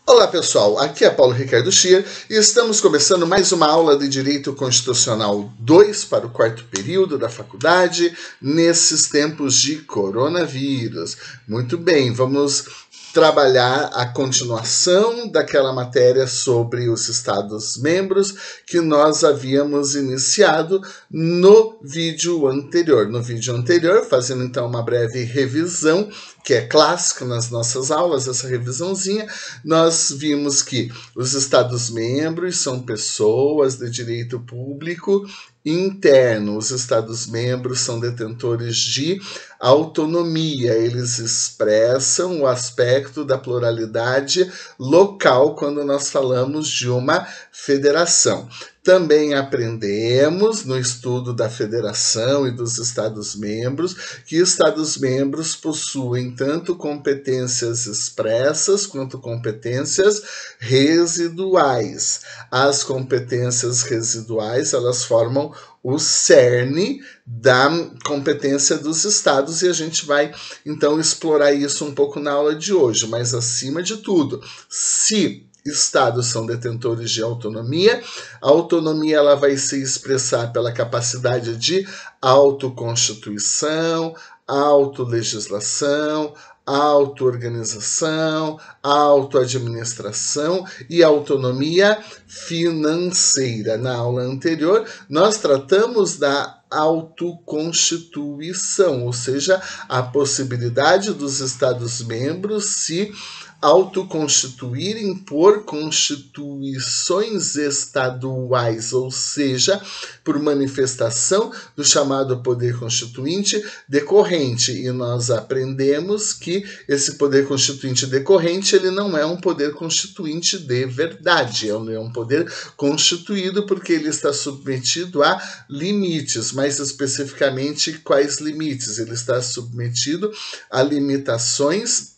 Olá pessoal, aqui é Paulo Ricardo Schier e estamos começando mais uma aula de Direito Constitucional 2 para o quarto período da faculdade, nesses tempos de coronavírus. Muito bem, vamos trabalhar a continuação daquela matéria sobre os Estados-membros que nós havíamos iniciado no vídeo anterior. No vídeo anterior, fazendo então uma breve revisão, que é clássica nas nossas aulas, essa revisãozinha, nós vimos que os Estados-membros são pessoas de direito público interno. Os Estados-membros são detentores de autonomia, eles expressam o aspecto da pluralidade local quando nós falamos de uma federação. Também aprendemos, no estudo da federação e dos Estados-membros, que Estados-membros possuem tanto competências expressas quanto competências residuais. As competências residuais, elas formam o cerne da competência dos estados e a gente vai, então, explorar isso um pouco na aula de hoje. Mas, acima de tudo, se estados são detentores de autonomia, a autonomia ela vai se expressar pela capacidade de autoconstituição, autolegislação, auto-organização, auto-administração e autonomia financeira. Na aula anterior, nós tratamos da autoconstituição, ou seja, a possibilidade dos Estados-membros se autoconstituírem por constituições estaduais, ou seja, por manifestação do chamado poder constituinte decorrente. E nós aprendemos que esse poder constituinte decorrente, ele não é um poder constituinte de verdade, ele é um poder constituído porque ele está submetido a limites, mais especificamente, quais limites? Ele está submetido a limitações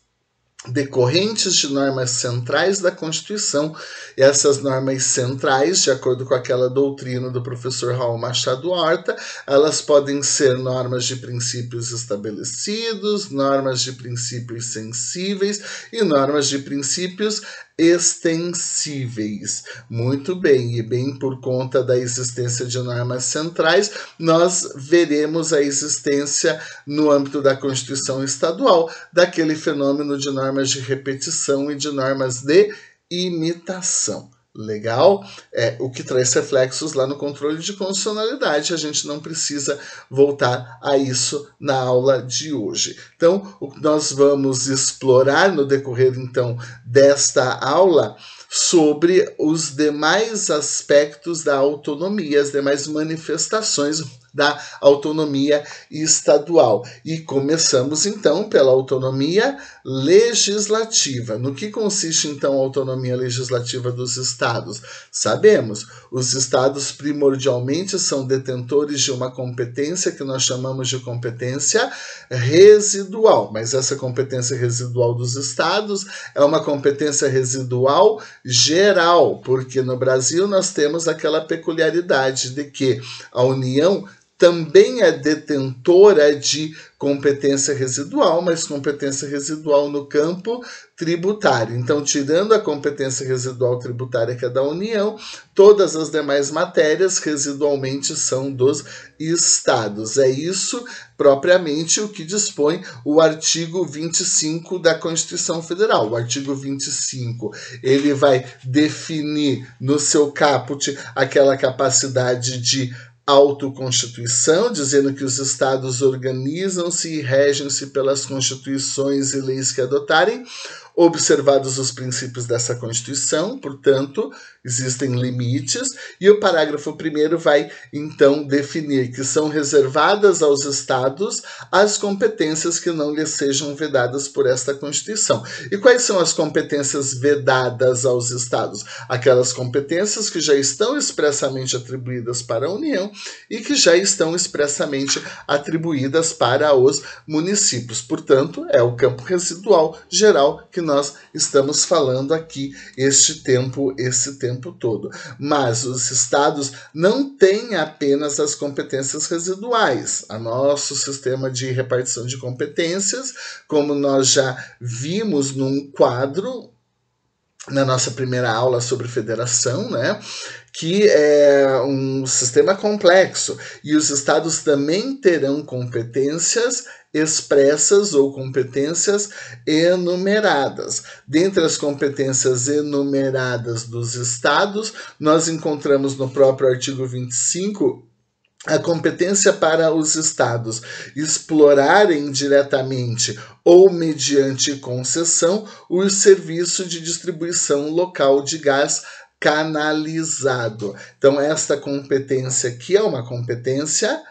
decorrentes de normas centrais da Constituição. E essas normas centrais, de acordo com aquela doutrina do professor Raul Machado Horta, elas podem ser normas de princípios estabelecidos, normas de princípios sensíveis e normas de princípios extensíveis. Muito bem, e bem por conta da existência de normas centrais, nós veremos a existência no âmbito da Constituição Estadual daquele fenômeno de normas de repetição e de normas de imitação. Legal? O que traz reflexos lá no controle de constitucionalidade. A gente não precisa voltar a isso na aula de hoje. Então, nós vamos explorar no decorrer, então, desta aula sobre os demais aspectos da autonomia, as demais manifestações da autonomia estadual. E começamos, então, pela autonomia legislativa. No que consiste, então, a autonomia legislativa dos estados? Sabemos, os estados primordialmente são detentores de uma competência que nós chamamos de competência residual. Mas essa competência residual dos estados é uma competência residual geral, porque no Brasil nós temos aquela peculiaridade de que a União também é detentora de competência residual, mas competência residual no campo tributário. Então, tirando a competência residual tributária que é da União, todas as demais matérias residualmente são dos estados. É isso propriamente o que dispõe o artigo 25 da Constituição Federal. O artigo 25, ele vai definir no seu caput aquela capacidade de autoconstituição, dizendo que os estados organizam-se e regem-se pelas constituições e leis que adotarem, observados os princípios dessa Constituição, portanto, existem limites, e o parágrafo 1º vai, então, definir que são reservadas aos estados as competências que não lhes sejam vedadas por esta Constituição. E quais são as competências vedadas aos estados? Aquelas competências que já estão expressamente atribuídas para a União e que já estão expressamente atribuídas para os municípios. Portanto, é o campo residual geral que nós estamos falando aqui esse tempo todo. Mas os estados não têm apenas as competências residuais. O nosso sistema de repartição de competências, como nós já vimos num quadro na nossa primeira aula sobre federação, né? Que é um sistema complexo e os estados também terão competências expressas ou competências enumeradas. Dentre as competências enumeradas dos estados, nós encontramos no próprio artigo 25 a competência para os estados explorarem diretamente ou mediante concessão o serviço de distribuição local de gás canalizado. Então, esta competência aqui é uma competência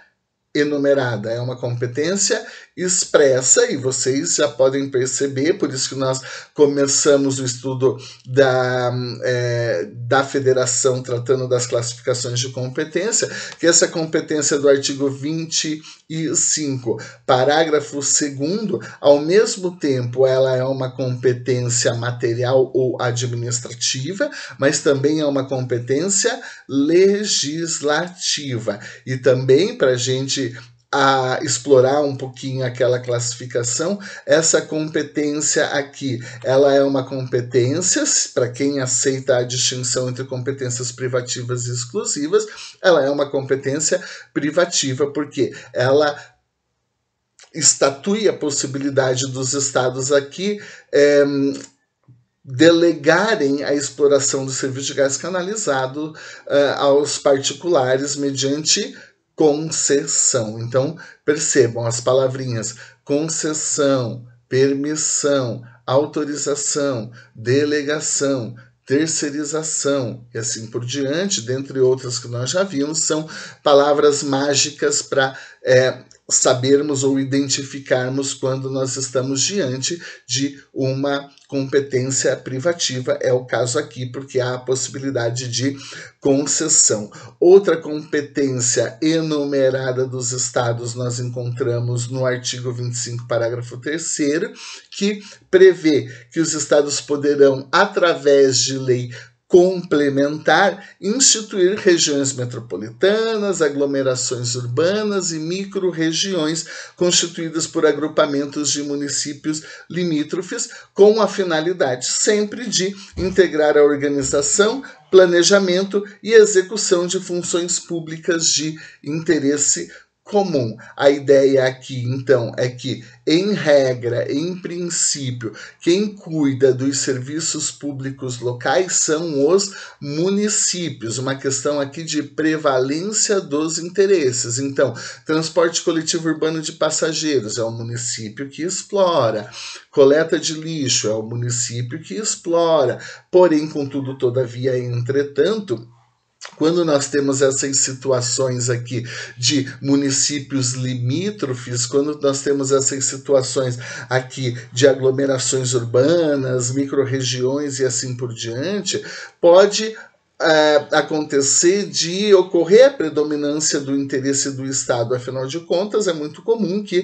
enumerada, é uma competência expressa, e vocês já podem perceber, por isso que nós começamos o estudo da federação tratando das classificações de competência, que essa competência do artigo 25, parágrafo 2º, ao mesmo tempo ela é uma competência material ou administrativa, mas também é uma competência legislativa. E também, para a gente explorar um pouquinho aquela classificação, essa competência aqui, ela é uma competência, para quem aceita a distinção entre competências privativas e exclusivas, ela é uma competência privativa, porque ela estatui a possibilidade dos estados aqui delegarem a exploração do serviço de gás canalizado aos particulares mediante concessão. Então, percebam as palavrinhas concessão, permissão, autorização, delegação, terceirização e assim por diante, dentre outras que nós já vimos, são palavras mágicas para sabermos ou identificarmos quando nós estamos diante de uma competência privativa. É o caso aqui, porque há a possibilidade de concessão. Outra competência enumerada dos estados nós encontramos no artigo 25, parágrafo 3º, que prevê que os estados poderão, através de lei complementar, instituir regiões metropolitanas, aglomerações urbanas e micro-regiões constituídas por agrupamentos de municípios limítrofes, com a finalidade sempre de integrar a organização, planejamento e execução de funções públicas de interesse comum. A ideia aqui, então, é que, em regra, em princípio, quem cuida dos serviços públicos locais são os municípios. Uma questão aqui de prevalência dos interesses. Então, transporte coletivo urbano de passageiros é o município que explora. Coleta de lixo é o município que explora. Porém, contudo, todavia, entretanto, quando nós temos essas situações aqui de municípios limítrofes, quando nós temos essas situações aqui de aglomerações urbanas, micro-regiões e assim por diante, pode acontecer de ocorrer a predominância do interesse do Estado. Afinal de contas, é muito comum que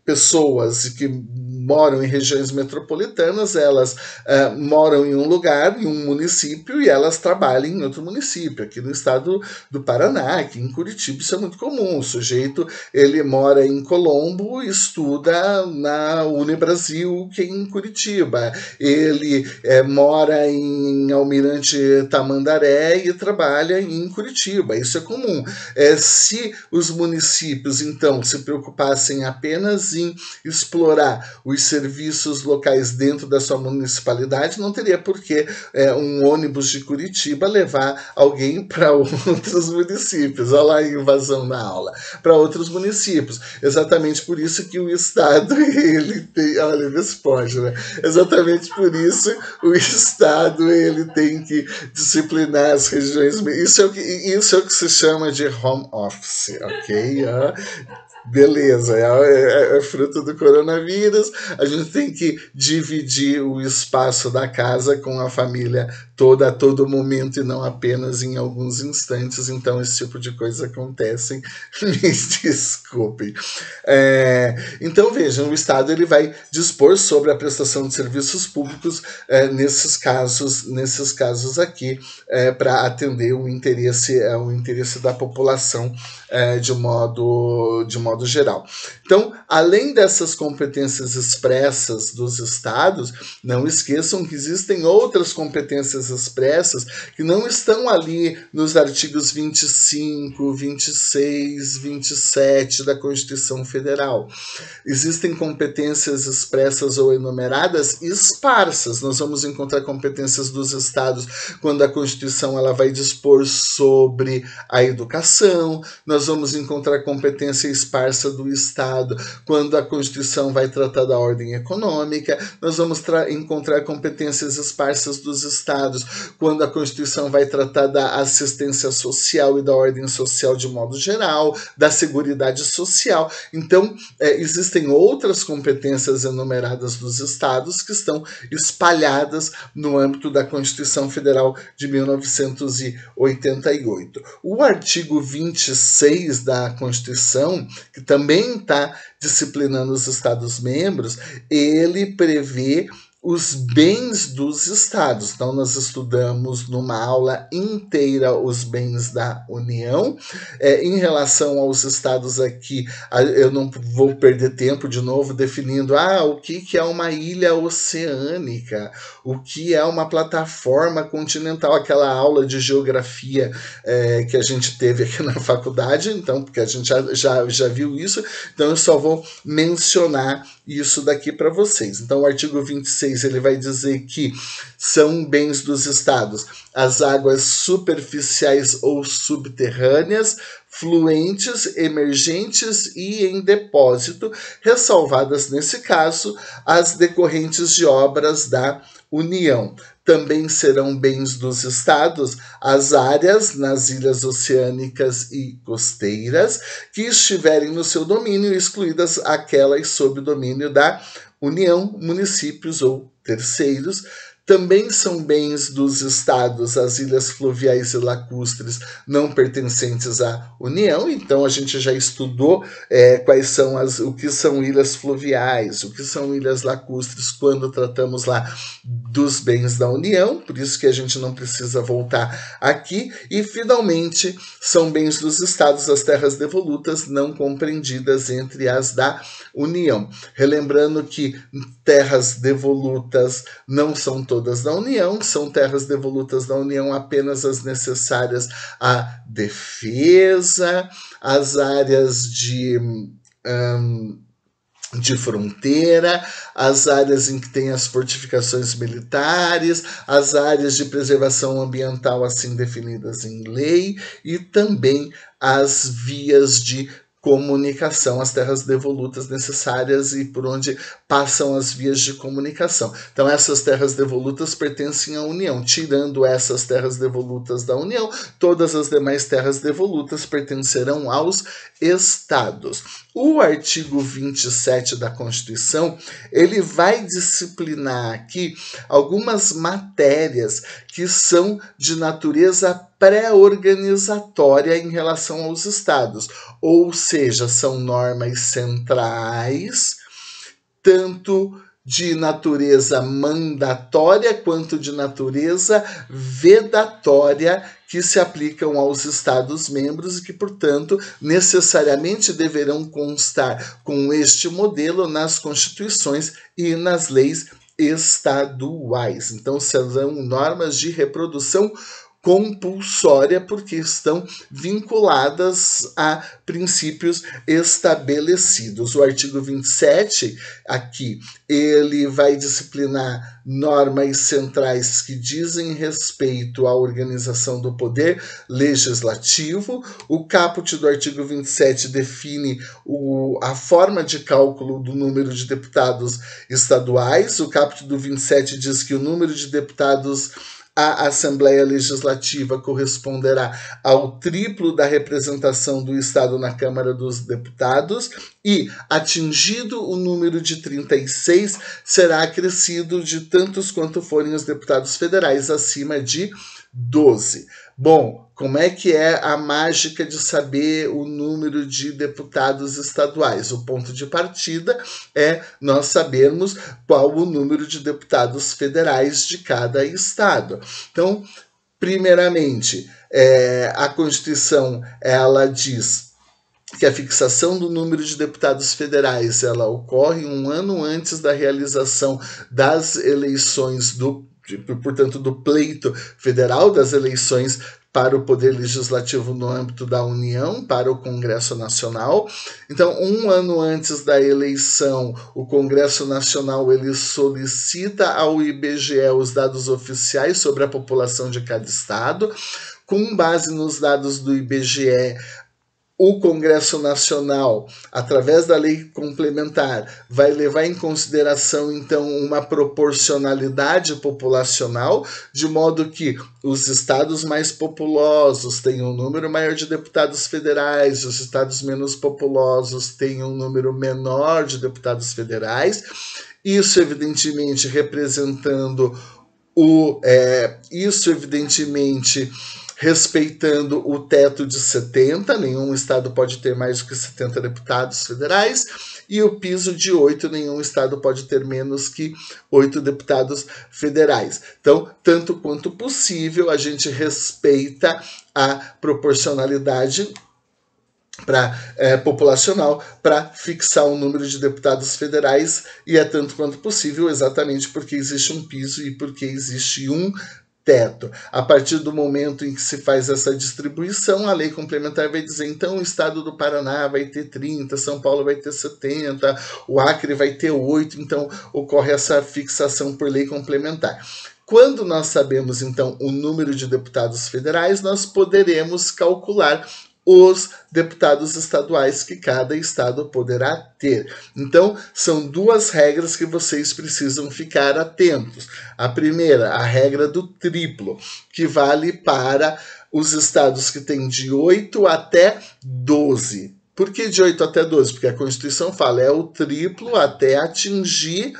pessoas que moram em regiões metropolitanas, elas moram em um lugar, em um município, e elas trabalham em outro município. Aqui no estado do Paraná, aqui em Curitiba, isso é muito comum. O sujeito, ele mora em Colombo, estuda na Unibrasil, que é em Curitiba. Ele mora em Almirante Tamandaré e trabalha em Curitiba. Isso é comum. Se os municípios, então, se preocupassem apenas em explorar os serviços locais dentro da sua municipalidade, não teria por que um ônibus de Curitiba levar alguém para outros municípios. Olha lá a invasão na aula. Para outros municípios. Exatamente por isso que o Estado, ele tem... Olha, vê se pode, né? Exatamente por isso o Estado, ele tem que disciplinar as regiões. Isso é o que se chama de home office, ok? Beleza, é fruto do coronavírus. A gente tem que dividir o espaço da casa com a família toda a todo momento e não apenas em alguns instantes. Então esse tipo de coisa acontece. Me desculpem. Então vejam, o Estado ele vai dispor sobre a prestação de serviços públicos nesses casos aqui, para atender o interesse da população de modo modo geral. Então, além dessas competências expressas dos estados, não esqueçam que existem outras competências expressas que não estão ali nos artigos 25, 26, 27 da Constituição Federal. Existem competências expressas ou enumeradas esparsas. Nós vamos encontrar competências dos estados quando a Constituição ela vai dispor sobre a educação. Nós vamos encontrar competência esparsa do estado quando a Constituição vai tratar da ordem econômica. Nós vamos encontrar competências esparsas dos estados quando a Constituição vai tratar da assistência social e da ordem social de modo geral, da seguridade social. Então, existem outras competências enumeradas dos estados que estão espalhadas no âmbito da Constituição Federal de 1988. O artigo 26 da Constituição, que também está disciplinando os Estados-membros, ele prevê os bens dos estados. Então, nós estudamos numa aula inteira os bens da União. Em relação aos estados aqui, eu não vou perder tempo de novo definindo o que é uma ilha oceânica, o que é uma plataforma continental, aquela aula de geografia que a gente teve aqui na faculdade, então, porque a gente já viu isso, então eu só vou mencionar isso daqui para vocês. Então, o artigo 26 ele vai dizer que são bens dos estados as águas superficiais ou subterrâneas, fluentes, emergentes e em depósito, ressalvadas nesse caso as decorrentes de obras da União. Também serão bens dos estados as áreas nas ilhas oceânicas e costeiras que estiverem no seu domínio, excluídas aquelas sob domínio da União, municípios ou terceiros. Também são bens dos estados as ilhas fluviais e lacustres não pertencentes à União. Então, a gente já estudou quais são o que são ilhas fluviais, o que são ilhas lacustres, quando tratamos lá dos bens da União, por isso que a gente não precisa voltar aqui. E, finalmente, são bens dos estados as terras devolutas não compreendidas entre as da União. Relembrando que terras devolutas não são todas da União, são terras devolutas da União apenas as necessárias à defesa, as áreas de fronteira, as áreas em que tem as fortificações militares, as áreas de preservação ambiental assim definidas em lei e também as vias de comunicação, as terras devolutas necessárias e por onde passam as vias de comunicação. Então, essas terras devolutas pertencem à União. Tirando essas terras devolutas da União, todas as demais terras devolutas pertencerão aos estados. O artigo 27 da Constituição, ele vai disciplinar aqui algumas matérias que são de natureza pré-organizatória em relação aos estados, ou seja, são normas centrais, tanto de natureza mandatória quanto de natureza vedatória, que se aplicam aos Estados-membros e que, portanto, necessariamente deverão constar com este modelo nas constituições e nas leis estaduais. Então, serão normas de reprodução compulsória, porque estão vinculadas a princípios estabelecidos. O artigo 27, aqui, ele vai disciplinar normas centrais que dizem respeito à organização do poder legislativo. O caput do artigo 27 define a forma de cálculo do número de deputados estaduais. O caput do 27 diz que o número de deputados a Assembleia Legislativa corresponderá ao triplo da representação do Estado na Câmara dos Deputados e, atingido o número de 36, será acrescido de tantos quanto forem os deputados federais, acima de 12. Bom, como é que é a mágica de saber o número de deputados estaduais? O ponto de partida é nós sabermos qual o número de deputados federais de cada estado. Então, primeiramente, a Constituição, ela diz que a fixação do número de deputados federais ela ocorre um ano antes da realização das eleições portanto, do pleito federal, das eleições para o Poder Legislativo no âmbito da União, para o Congresso Nacional. Então, um ano antes da eleição, o Congresso Nacional ele solicita ao IBGE os dados oficiais sobre a população de cada estado. Com base nos dados do IBGE, o Congresso Nacional, através da lei complementar, vai levar em consideração, então, uma proporcionalidade populacional, de modo que os estados mais populosos tenham um número maior de deputados federais, os estados menos populosos tenham um número menor de deputados federais. Isso, evidentemente, representando respeitando o teto de 70, nenhum estado pode ter mais do que 70 deputados federais, e o piso de 8, nenhum estado pode ter menos que 8 deputados federais. Então, tanto quanto possível, a gente respeita a proporcionalidade populacional para fixar o número de deputados federais, e é tanto quanto possível exatamente porque existe um piso e porque existe um teto. A partir do momento em que se faz essa distribuição, a lei complementar vai dizer, então, o estado do Paraná vai ter 30, São Paulo vai ter 70, o Acre vai ter 8, então ocorre essa fixação por lei complementar. Quando nós sabemos, então, o número de deputados federais, nós poderemos calcular os deputados estaduais que cada estado poderá ter. Então, são duas regras que vocês precisam ficar atentos. A primeira, a regra do triplo, que vale para os estados que têm de 8 até 12. Por que de 8 até 12? Porque a Constituição fala, é o triplo até atingir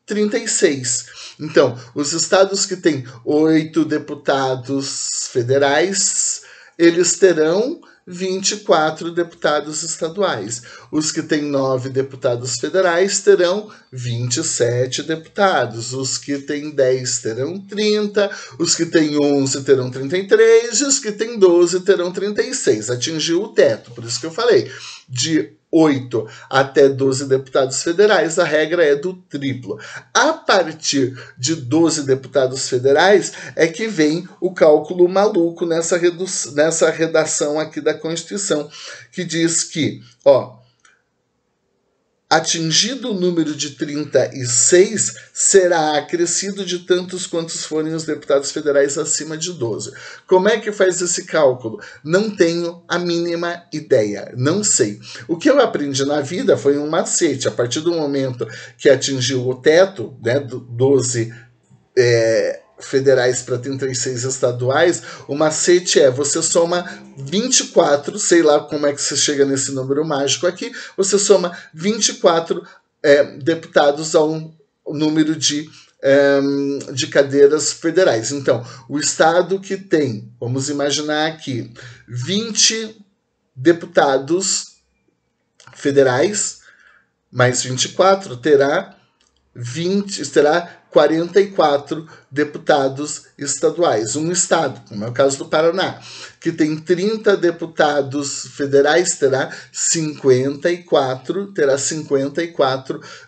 36. Então, os estados que têm 8 deputados federais, eles terão 24 deputados estaduais. Os que têm 9 deputados federais terão 27 deputados. Os que têm 10 terão 30. Os que têm 11 terão 33. E os que têm 12 terão 36. Atingiu o teto. Por isso que eu falei, de 8 até 12 deputados federais, a regra é do triplo. A partir de 12 deputados federais é que vem o cálculo maluco nessa redação aqui da Constituição, que diz que, atingido o número de 36, será acrescido de tantos quantos forem os deputados federais acima de 12. Como é que faz esse cálculo? Não tenho a mínima ideia, não sei. O que eu aprendi na vida foi um macete. A partir do momento que atingiu o teto, né, 12 federais para 36 estaduais, o macete é, você soma 24, sei lá como é que você chega nesse número mágico aqui, você soma 24 deputados ao número de cadeiras federais. Então, o estado que tem, vamos imaginar aqui, 20 deputados federais, mais 24, terá 44 deputados estaduais. Um estado, como é o caso do Paraná, que tem 30 deputados federais, terá 54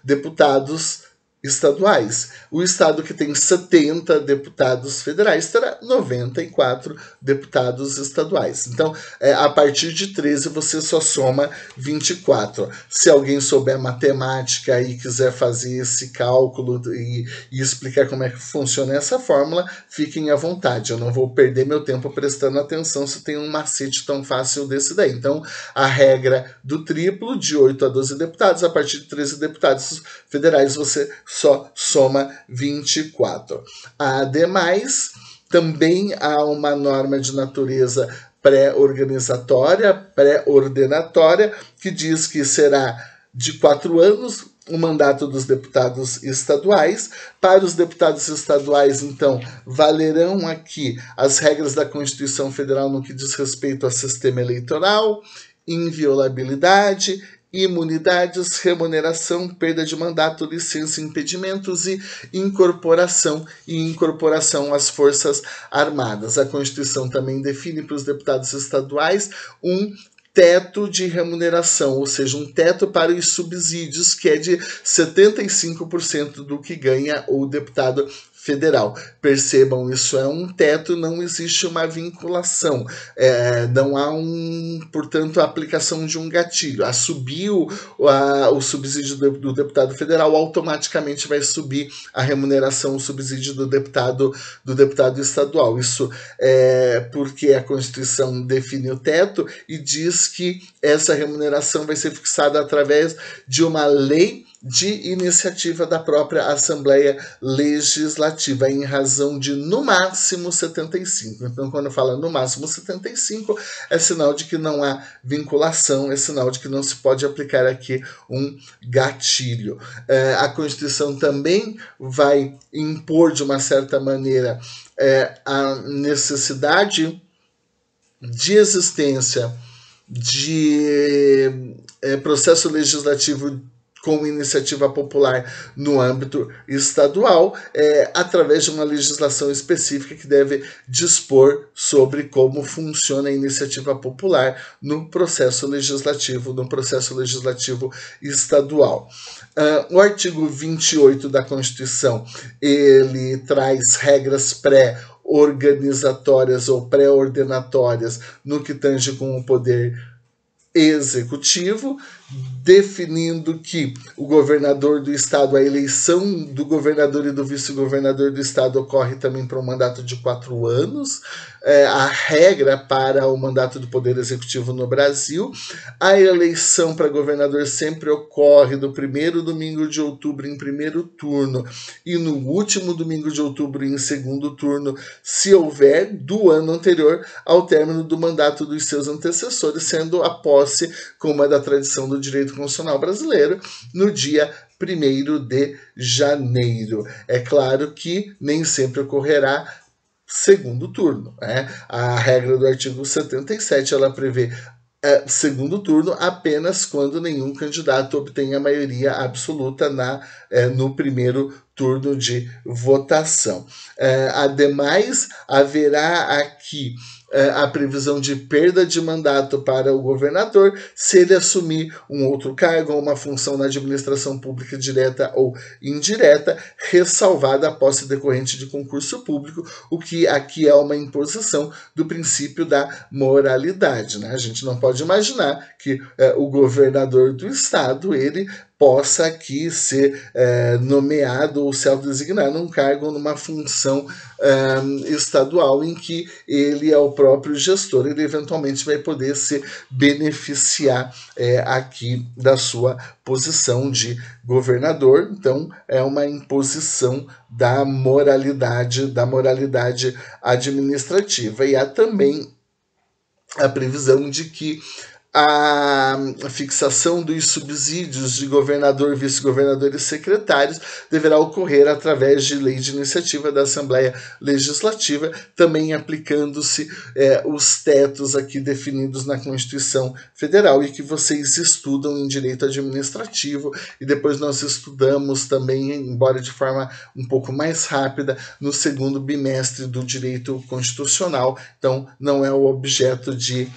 deputados estaduais. O estado que tem 70 deputados federais terá 94 deputados estaduais. Então, a partir de 13 você só soma 24. Se alguém souber matemática e quiser fazer esse cálculo e explicar como é que funciona essa fórmula, fiquem à vontade. Eu não vou perder meu tempo prestando atenção se tem um macete tão fácil desse daí. Então, a regra do triplo, de 8 a 12 deputados, a partir de 13 deputados federais você só soma 24. Ademais, também há uma norma de natureza pré-organizatória, pré-ordenatória, que diz que será de 4 anos o mandato dos deputados estaduais. Para os deputados estaduais, então, valerão aqui as regras da Constituição Federal no que diz respeito ao sistema eleitoral, inviolabilidade, imunidades, remuneração, perda de mandato, licença, impedimentos e incorporação às Forças Armadas. A Constituição também define para os deputados estaduais um teto de remuneração, ou seja, um teto para os subsídios, que é de 75% do que ganha o deputado federal. Percebam, isso é um teto, não existe uma vinculação, não há portanto, a aplicação de um gatilho. Subiu o subsídio do deputado federal, automaticamente vai subir a remuneração, o subsídio do deputado estadual. Isso é porque a Constituição define o teto e diz que essa remuneração vai ser fixada através de uma lei de iniciativa da própria Assembleia Legislativa, em razão de, no máximo, 75. Então, quando fala no máximo 75, é sinal de que não há vinculação, é sinal de que não se pode aplicar aqui um gatilho. A Constituição também vai impor, de uma certa maneira, a necessidade de existência de processo legislativo com iniciativa popular no âmbito estadual, através de uma legislação específica que deve dispor sobre como funciona a iniciativa popular no processo legislativo estadual. O artigo 28 da Constituição, ele traz regras pré-organizatórias ou pré-ordenatórias no que tange com o poder executivo, definindo que o governador do estado, a eleição do governador e do vice-governador do estado ocorre também para um mandato de 4 anos, a regra para o mandato do Poder Executivo no Brasil. A eleição para governador sempre ocorre no primeiro domingo de outubro em primeiro turno e no último domingo de outubro em segundo turno, se houver, do ano anterior ao término do mandato dos seus antecessores, sendo a posse, como é da tradição do direito constitucional brasileiro, no dia 1º de janeiro. É claro que nem sempre ocorrerá segundo turno, né? A regra do artigo 77, ela prevê segundo turno apenas quando nenhum candidato obtenha a maioria absoluta no primeiro turno de votação. Ademais, haverá aqui a previsão de perda de mandato para o governador se ele assumir um outro cargo ou uma função na administração pública direta ou indireta, ressalvada a posse decorrente de concurso público, o que aqui é uma imposição do princípio da moralidade, né? A gente não pode imaginar que o governador do estado, ele possa aqui ser nomeado ou se autodesignar num cargo, numa função estadual em que ele é o próprio gestor, ele eventualmente vai poder se beneficiar aqui da sua posição de governador. Então, é uma imposição da moralidade administrativa. E há também a previsão de que a fixação dos subsídios de governador, vice-governador e secretários deverá ocorrer através de lei de iniciativa da Assembleia Legislativa, também aplicando-se os tetos aqui definidos na Constituição Federal e que vocês estudam em direito administrativo, e depois nós estudamos também, embora de forma um pouco mais rápida, no segundo bimestre do direito constitucional. Então, não é o objeto de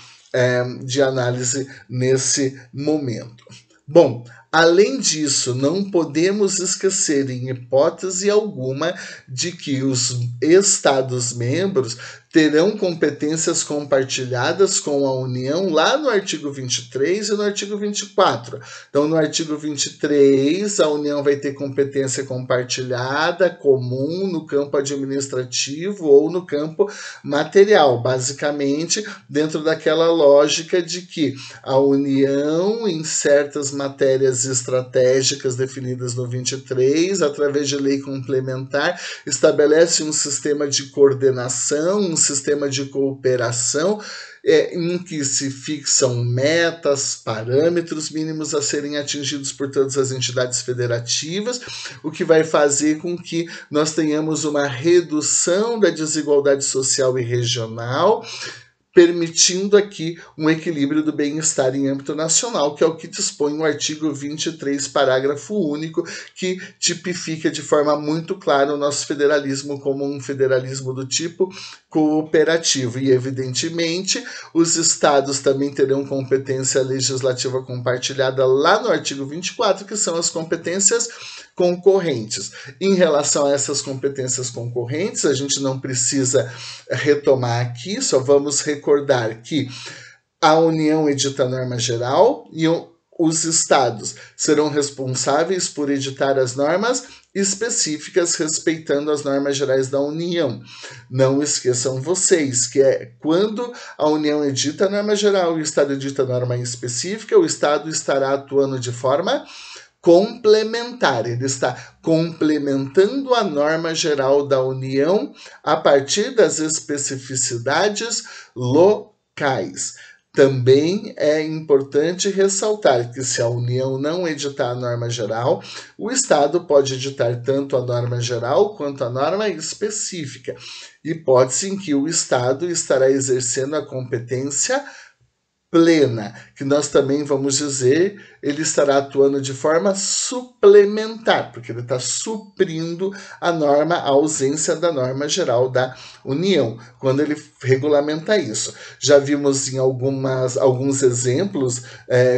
análise nesse momento. Bom, além disso, não podemos esquecer, em hipótese alguma, de que os Estados-membros terão competências compartilhadas com a União lá no artigo 23 e no artigo 24. Então, no artigo 23, a União vai ter competência compartilhada, comum, no campo administrativo ou no campo material, basicamente dentro daquela lógica de que a União, em certas matérias estratégicas definidas no 23, através de lei complementar, estabelece um sistema de coordenação, um sistema de cooperação, em que se fixam metas, parâmetros mínimos a serem atingidos por todas as entidades federativas, o que vai fazer com que nós tenhamos uma redução da desigualdade social e regional, permitindo aqui um equilíbrio do bem-estar em âmbito nacional, que é o que dispõe o artigo 23, parágrafo único, que tipifica de forma muito clara o nosso federalismo como um federalismo do tipo cooperativo. E, evidentemente, os estados também terão competência legislativa compartilhada lá no artigo 24, que são as competências concorrentes. Em relação a essas competências concorrentes, a gente não precisa retomar aqui, só vamos recordar que a União edita a norma geral e os estados serão responsáveis por editar as normas específicas respeitando as normas gerais da União. Não esqueçam vocês que quando a União edita a norma geral e o estado edita a norma específica, o estado estará atuando de forma complementar, ele está complementando a norma geral da União a partir das especificidades locais. Também é importante ressaltar que se a União não editar a norma geral, o Estado pode editar tanto a norma geral quanto a norma específica, hipótese em que o Estado estará exercendo a competência plena, que nós também vamos dizer, ele estará atuando de forma suplementar, porque ele está suprindo a norma, a ausência da norma geral da União, quando ele regulamenta isso. Já vimos em alguns exemplos,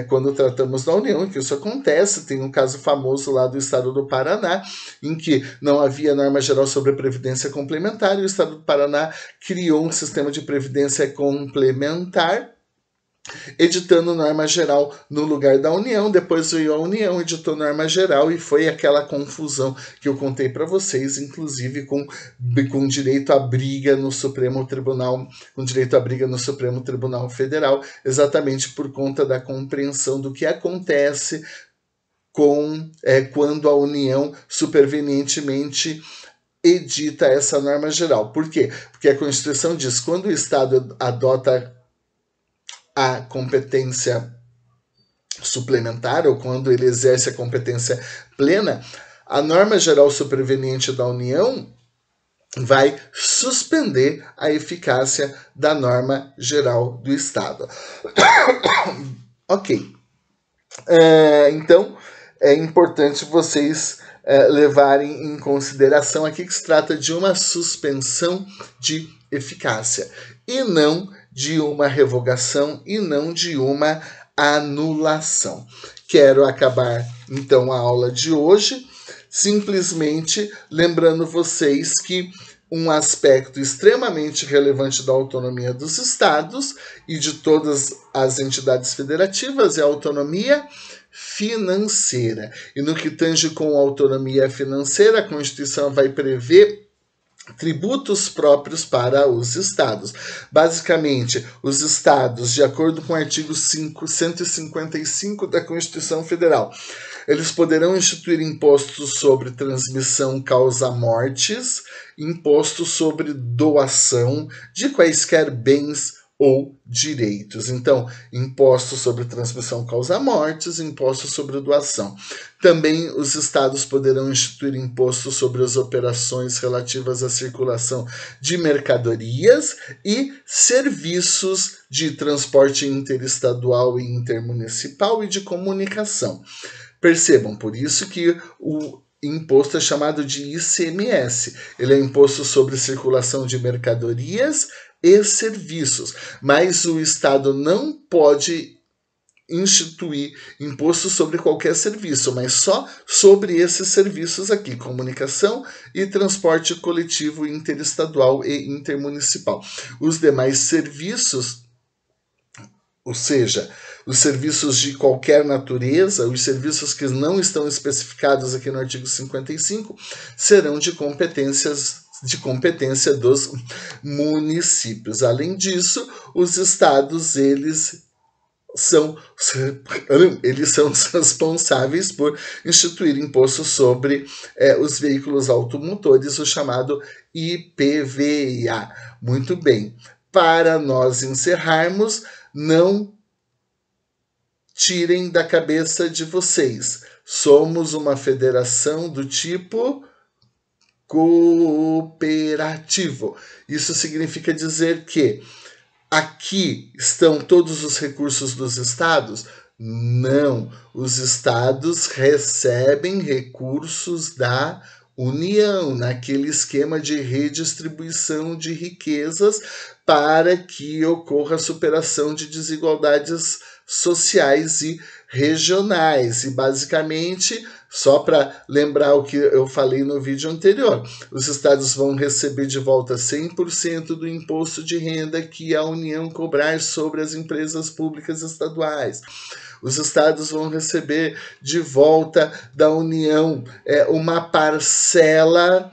quando tratamos da União, que isso acontece. Tem um caso famoso lá do estado do Paraná, em que não havia norma geral sobre a previdência complementar, e o estado do Paraná criou um sistema de previdência complementar, editando norma geral no lugar da União. Depois veio a União, editou norma geral e foi aquela confusão que eu contei para vocês, inclusive com direito à briga no Supremo Tribunal, com direito à briga no Supremo Tribunal Federal, exatamente por conta da compreensão do que acontece quando a União supervenientemente edita essa norma geral. Por quê? Porque a Constituição diz que quando o Estado adota a competência suplementar, ou quando ele exerce a competência plena, a norma geral superveniente da União vai suspender a eficácia da norma geral do Estado. Ok. Então, é importante vocês levarem em consideração aqui que se trata de uma suspensão de eficácia e não de uma revogação e não de uma anulação. Quero acabar, então, a aula de hoje simplesmente lembrando vocês que um aspecto extremamente relevante da autonomia dos estados e de todas as entidades federativas é a autonomia financeira. E no que tange com a autonomia financeira, a Constituição vai prever tributos próprios para os estados. Basicamente, os estados, de acordo com o artigo 155 da Constituição Federal, eles poderão instituir impostos sobre transmissão causa-mortes, impostos sobre doação de quaisquer bens ou direitos. Então, impostos sobre transmissão causa-mortes, impostos sobre doação. Também os estados poderão instituir impostos sobre as operações relativas à circulação de mercadorias e serviços de transporte interestadual e intermunicipal e de comunicação. Percebam, por isso que o imposto é chamado de ICMS. Ele é imposto sobre circulação de mercadorias e serviços, mas o Estado não pode instituir imposto sobre qualquer serviço, mas só sobre esses serviços aqui, comunicação e transporte coletivo interestadual e intermunicipal. Os demais serviços, ou seja, os serviços de qualquer natureza, os serviços que não estão especificados aqui no artigo 55, serão de competência dos municípios. Além disso, os estados, eles são os responsáveis por instituir imposto sobre os veículos automotores, o chamado IPVA. Muito bem. Para nós encerrarmos, não tirem da cabeça de vocês. Somos uma federação do tipo cooperativo. Isso significa dizer que aqui estão todos os recursos dos estados? Não, os estados recebem recursos da União, naquele esquema de redistribuição de riquezas para que ocorra a superação de desigualdades sociais e regionais. E basicamente, só para lembrar o que eu falei no vídeo anterior, os estados vão receber de volta 100% do imposto de renda que a União cobrar sobre as empresas públicas estaduais. Os estados vão receber de volta da União uma parcela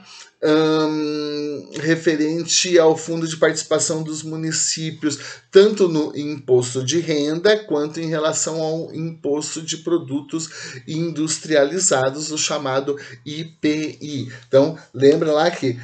referente ao fundo de participação dos municípios, tanto no imposto de renda quanto em relação ao imposto de produtos industrializados, o chamado IPI. Então, lembra lá que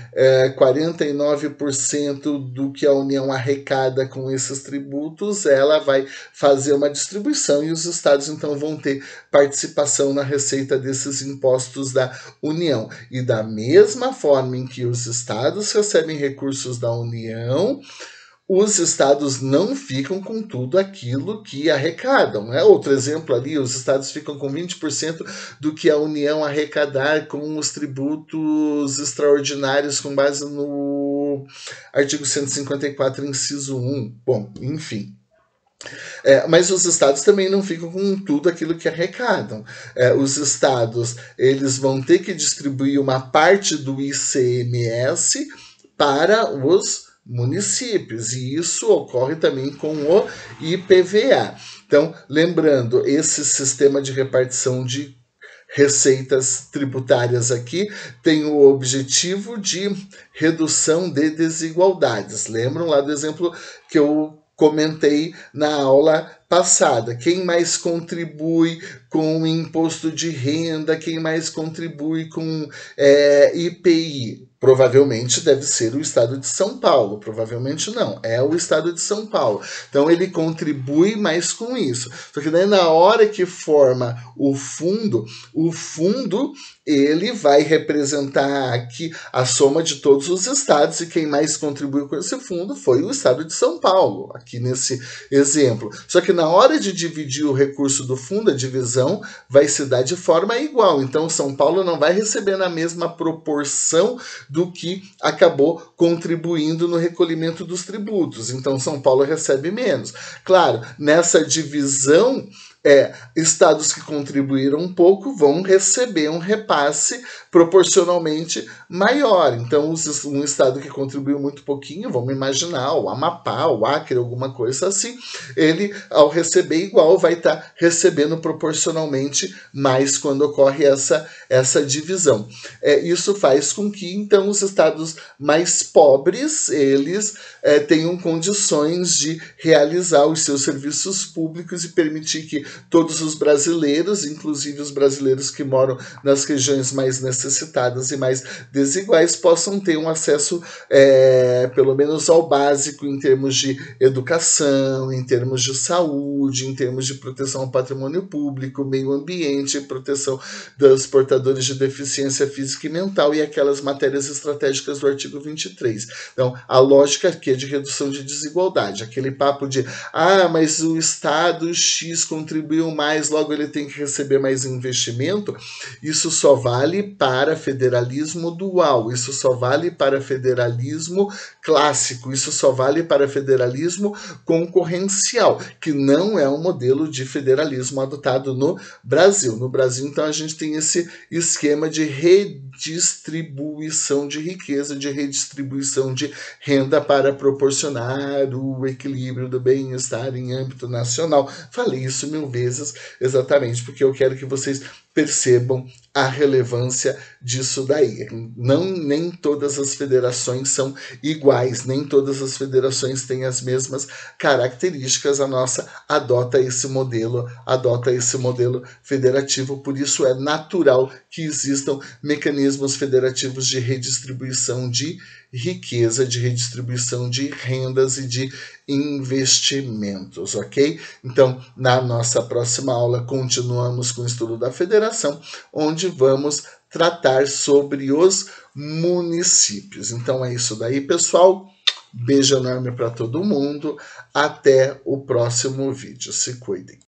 49% do que a União arrecada com esses tributos, ela vai fazer uma distribuição e os estados então vão ter participação na receita desses impostos da União. E da mesma forma em que os estados recebem recursos da União, os estados não ficam com tudo aquilo que arrecadam. Né? Outro exemplo ali, os estados ficam com 20% do que a União arrecadar com os tributos extraordinários com base no artigo 154, inciso 1. Bom, enfim. Mas os estados também não ficam com tudo aquilo que arrecadam. Os estados eles vão ter que distribuir uma parte do ICMS para os municípios, e isso ocorre também com o IPVA. Então, lembrando, esse sistema de repartição de receitas tributárias aqui tem o objetivo de redução de desigualdades. Lembram lá do exemplo que eu comentei na aula passada? Quem mais contribui com o imposto de renda, quem mais contribui com IPI? Provavelmente deve ser o estado de São Paulo, provavelmente não, é o estado de São Paulo. Então ele contribui mais com isso. Só que daí na hora que forma o fundo ele vai representar aqui a soma de todos os estados, e quem mais contribuiu com esse fundo foi o estado de São Paulo, aqui nesse exemplo. Só que na hora de dividir o recurso do fundo, a divisão vai se dar de forma igual. Então São Paulo não vai receber na mesma proporção do que acabou contribuindo no recolhimento dos tributos. Então São Paulo recebe menos. Claro, nessa divisão, estados que contribuíram um pouco vão receber um repasse proporcionalmente maior. Então, um estado que contribuiu muito pouquinho, vamos imaginar o Amapá, o Acre, alguma coisa assim, ele, ao receber igual, vai estar recebendo proporcionalmente mais quando ocorre essa divisão. Isso faz com que, então, os estados mais pobres, eles tenham condições de realizar os seus serviços públicos e permitir que todos os brasileiros, inclusive os brasileiros que moram nas regiões mais necessitadas e mais desiguais, possam ter um acesso, pelo menos ao básico, em termos de educação, em termos de saúde, em termos de proteção ao patrimônio público, meio ambiente, proteção dos portadores de deficiência física e mental e aquelas matérias estratégicas do artigo 23. Então, a lógica aqui é de redução de desigualdade. Aquele papo de, mas o Estado X contribuiu mais, logo ele tem que receber mais investimento, isso só vale para federalismo dual, isso só vale para federalismo clássico, isso só vale para federalismo concorrencial, que não é um modelo de federalismo adotado no Brasil. No Brasil, então, a gente tem esse esquema de redistribuição de riqueza, de redistribuição de renda para proporcionar o equilíbrio do bem-estar em âmbito nacional. Falei isso 1000 vezes, exatamente porque eu quero que vocês percebam a relevância disso daí. Nem todas as federações são iguais, nem todas as federações têm as mesmas características. A nossa adota esse modelo federativo, por isso é natural que existam mecanismos federativos de redistribuição de riqueza, de redistribuição de rendas e de investimentos, ok? Então, na nossa próxima aula, continuamos com o estudo da federação, onde vamos tratar sobre os municípios. Então, é isso daí, pessoal. Beijo enorme para todo mundo. Até o próximo vídeo. Se cuidem.